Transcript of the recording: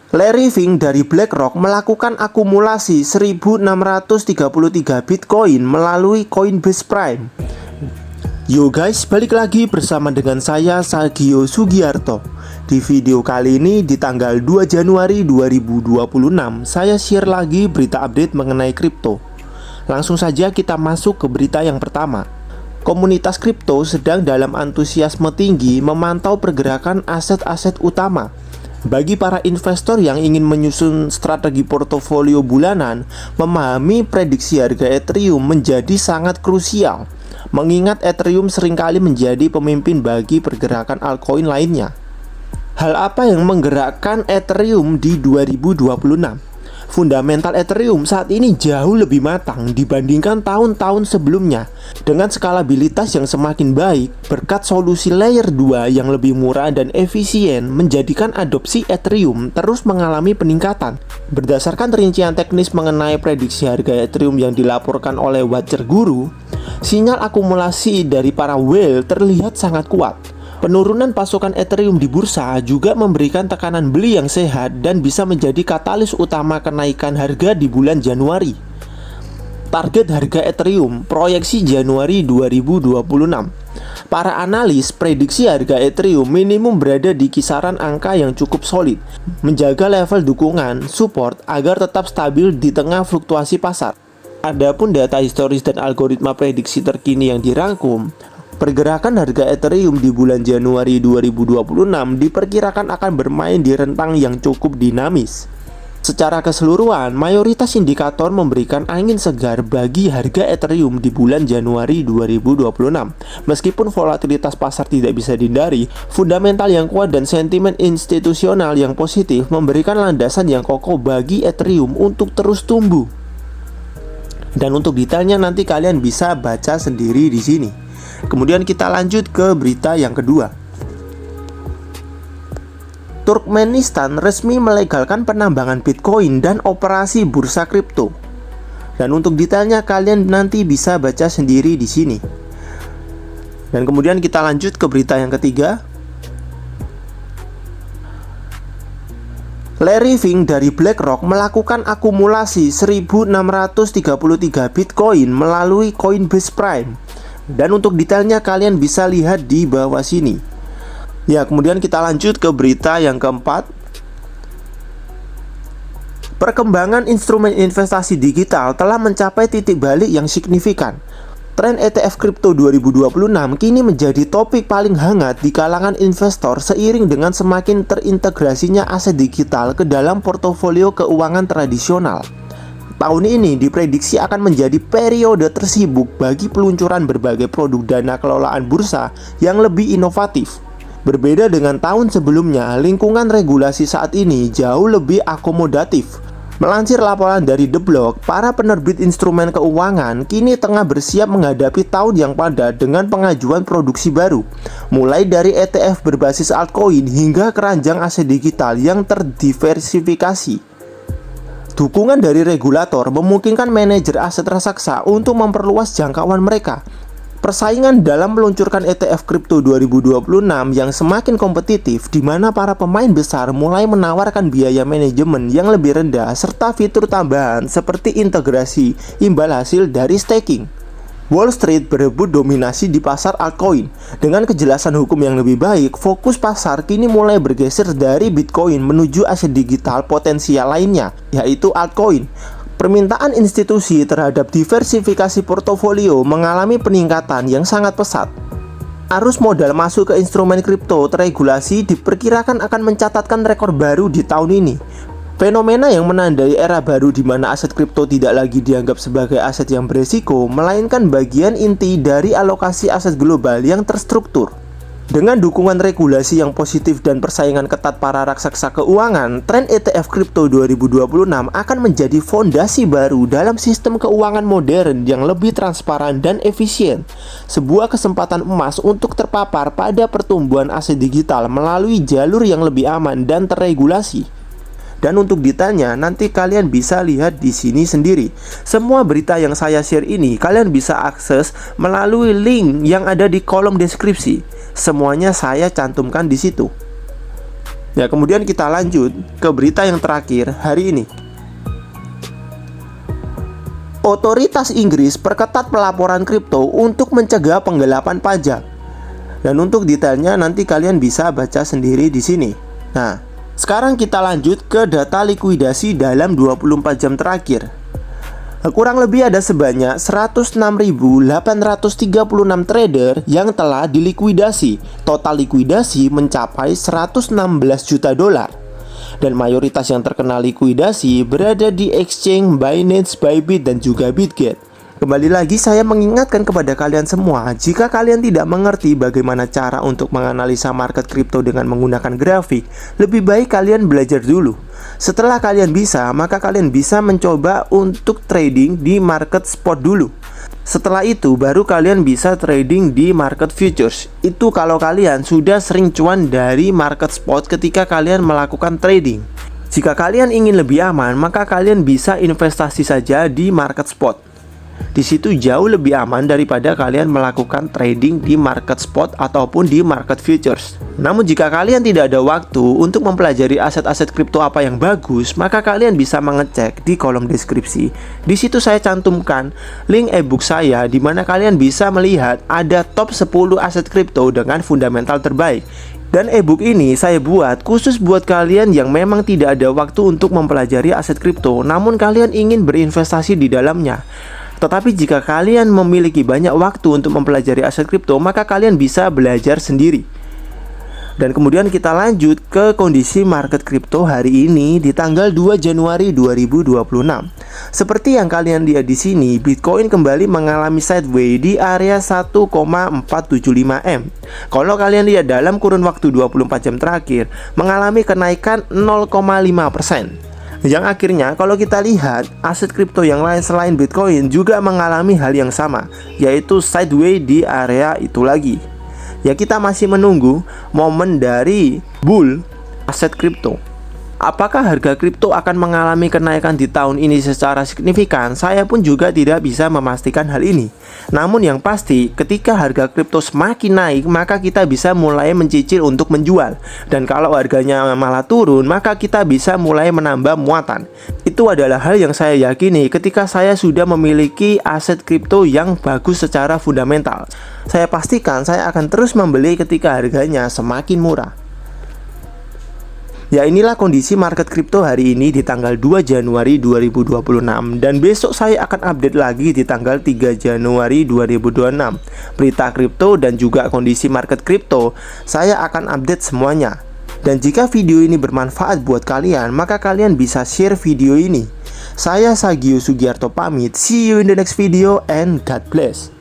Larry Fink dari BlackRock melakukan akumulasi 1633 Bitcoin melalui Coinbase Prime. Yo guys, balik lagi bersama dengan saya Sagio Sugiarto. Di video kali ini di tanggal 2 Januari 2026, saya share lagi berita update mengenai kripto. Langsung saja kita masuk ke berita yang pertama. Komunitas kripto sedang dalam antusiasme tinggi memantau pergerakan aset-aset utama. Bagi para investor yang ingin menyusun strategi portofolio bulanan, memahami prediksi harga Ethereum menjadi sangat krusial, mengingat Ethereum seringkali menjadi pemimpin bagi pergerakan altcoin lainnya. Hal apa yang menggerakkan Ethereum di 2026? Fundamental Ethereum saat ini jauh lebih matang dibandingkan tahun-tahun sebelumnya, dengan skalabilitas yang semakin baik berkat solusi layer 2 yang lebih murah dan efisien menjadikan adopsi Ethereum terus mengalami peningkatan. Berdasarkan rincian teknis mengenai prediksi harga Ethereum yang dilaporkan oleh Watcher Guru, sinyal akumulasi dari para whale terlihat sangat kuat. Penurunan pasokan Ethereum di bursa juga memberikan tekanan beli yang sehat dan bisa menjadi katalis utama kenaikan harga di bulan Januari. Target harga Ethereum proyeksi Januari 2026. Para analis prediksi harga Ethereum minimum berada di kisaran angka yang cukup solid, menjaga level dukungan support agar tetap stabil di tengah fluktuasi pasar. Adapun data historis dan algoritma prediksi terkini yang dirangkum, pergerakan harga Ethereum di bulan Januari 2026 diperkirakan akan bermain di rentang yang cukup dinamis. Secara keseluruhan, mayoritas indikator memberikan angin segar bagi harga Ethereum di bulan Januari 2026. Meskipun volatilitas pasar tidak bisa dihindari, fundamental yang kuat dan sentimen institusional yang positif memberikan landasan yang kokoh bagi Ethereum untuk terus tumbuh. Dan untuk detailnya nanti kalian bisa baca sendiri di sini. Kemudian kita lanjut ke berita yang kedua. Turkmenistan resmi melegalkan penambangan Bitcoin dan operasi bursa kripto. Dan untuk detailnya kalian nanti bisa baca sendiri di sini. Dan kemudian kita lanjut ke berita yang ketiga. Larry Fink dari BlackRock melakukan akumulasi 1633 Bitcoin melalui Coinbase Prime. Dan untuk detailnya kalian bisa lihat di bawah sini. Ya, kemudian kita lanjut ke berita yang keempat. Perkembangan instrumen investasi digital telah mencapai titik balik yang signifikan. Tren ETF kripto 2026 kini menjadi topik paling hangat di kalangan investor seiring dengan semakin terintegrasinya aset digital ke dalam portofolio keuangan tradisional. Tahun ini diprediksi akan menjadi periode tersibuk bagi peluncuran berbagai produk dana kelolaan bursa yang lebih inovatif. Berbeda dengan tahun sebelumnya, lingkungan regulasi saat ini jauh lebih akomodatif. Melansir laporan dari The Block, para penerbit instrumen keuangan kini tengah bersiap menghadapi tahun yang padat dengan pengajuan produksi baru, mulai dari ETF berbasis altcoin hingga keranjang aset digital yang terdiversifikasi. Dukungan dari regulator memungkinkan manajer aset raksasa untuk memperluas jangkauan mereka. Persaingan dalam meluncurkan ETF kripto 2026 yang semakin kompetitif, di mana para pemain besar mulai menawarkan biaya manajemen yang lebih rendah serta fitur tambahan seperti integrasi imbal hasil dari staking. Wall Street berebut dominasi di pasar altcoin. Dengan kejelasan hukum yang lebih baik, fokus pasar kini mulai bergeser dari Bitcoin menuju aset digital potensial lainnya, yaitu altcoin. Permintaan institusi terhadap diversifikasi portofolio mengalami peningkatan yang sangat pesat. Arus modal masuk ke instrumen kripto teregulasi diperkirakan akan mencatatkan rekor baru di tahun ini. Fenomena yang menandai era baru di mana aset kripto tidak lagi dianggap sebagai aset yang beresiko, melainkan bagian inti dari alokasi aset global yang terstruktur. Dengan dukungan regulasi yang positif dan persaingan ketat para raksasa keuangan, tren ETF kripto 2026 akan menjadi fondasi baru dalam sistem keuangan modern yang lebih transparan dan efisien. Sebuah kesempatan emas untuk terpapar pada pertumbuhan aset digital melalui jalur yang lebih aman dan terregulasi. Dan untuk detailnya nanti kalian bisa lihat di sini sendiri. Semua berita yang saya share ini kalian bisa akses melalui link yang ada di kolom deskripsi. Semuanya saya cantumkan di situ. Ya, kemudian kita lanjut ke berita yang terakhir hari ini. Otoritas Inggris perketat pelaporan kripto untuk mencegah penggelapan pajak. Dan untuk detailnya nanti kalian bisa baca sendiri di sini. Nah, sekarang kita lanjut ke data likuidasi dalam 24 jam terakhir. Kurang lebih ada sebanyak 106.836 trader yang telah dilikuidasi. Total likuidasi mencapai 116 juta dolar. Dan mayoritas yang terkena likuidasi berada di exchange Binance, Bybit, dan juga Bitget. Kembali lagi saya mengingatkan kepada kalian semua, jika kalian tidak mengerti bagaimana cara untuk menganalisa market kripto dengan menggunakan grafik, lebih baik kalian belajar dulu. Setelah kalian bisa, maka kalian bisa mencoba untuk trading di market spot dulu. Setelah itu baru kalian bisa trading di market futures. Itu kalau kalian sudah sering cuan dari market spot ketika kalian melakukan trading. Jika kalian ingin lebih aman, maka kalian bisa investasi saja di market spot. Di situ jauh lebih aman daripada kalian melakukan trading di market spot ataupun di market futures. Namun jika kalian tidak ada waktu untuk mempelajari aset-aset kripto apa yang bagus, maka kalian bisa mengecek di kolom deskripsi. Di situ saya cantumkan link ebook saya di mana kalian bisa melihat ada top 10 aset kripto dengan fundamental terbaik. Dan ebook ini saya buat khusus buat kalian yang memang tidak ada waktu untuk mempelajari aset kripto, namun kalian ingin berinvestasi di dalamnya. Tetapi jika kalian memiliki banyak waktu untuk mempelajari aset kripto, maka kalian bisa belajar sendiri. Dan kemudian kita lanjut ke kondisi market kripto hari ini di tanggal 2 Januari 2026. Seperti yang kalian lihat di sini, Bitcoin kembali mengalami sideways di area 1,475 M. Kalau kalian lihat dalam kurun waktu 24 jam terakhir, mengalami kenaikan 0,5%. Yang akhirnya kalau kita lihat aset kripto yang lain selain Bitcoin juga mengalami hal yang sama, yaitu sideways di area itu lagi. Ya, kita masih menunggu momen dari bull aset kripto. Apakah harga kripto akan mengalami kenaikan di tahun ini secara signifikan? Saya pun juga tidak bisa memastikan hal ini. Namun yang pasti, ketika harga kripto semakin naik, maka kita bisa mulai mencicil untuk menjual. Dan kalau harganya malah turun, maka kita bisa mulai menambah muatan. Itu adalah hal yang saya yakini ketika saya sudah memiliki aset kripto yang bagus secara fundamental. Saya pastikan saya akan terus membeli ketika harganya semakin murah. Ya, inilah kondisi market kripto hari ini di tanggal 2 Januari 2026. Dan besok saya akan update lagi di tanggal 3 Januari 2026. Berita kripto dan juga kondisi market kripto saya akan update semuanya. Dan jika video ini bermanfaat buat kalian, maka kalian bisa share video ini. Saya Sagio Sugiarto pamit. See you in the next video and God bless.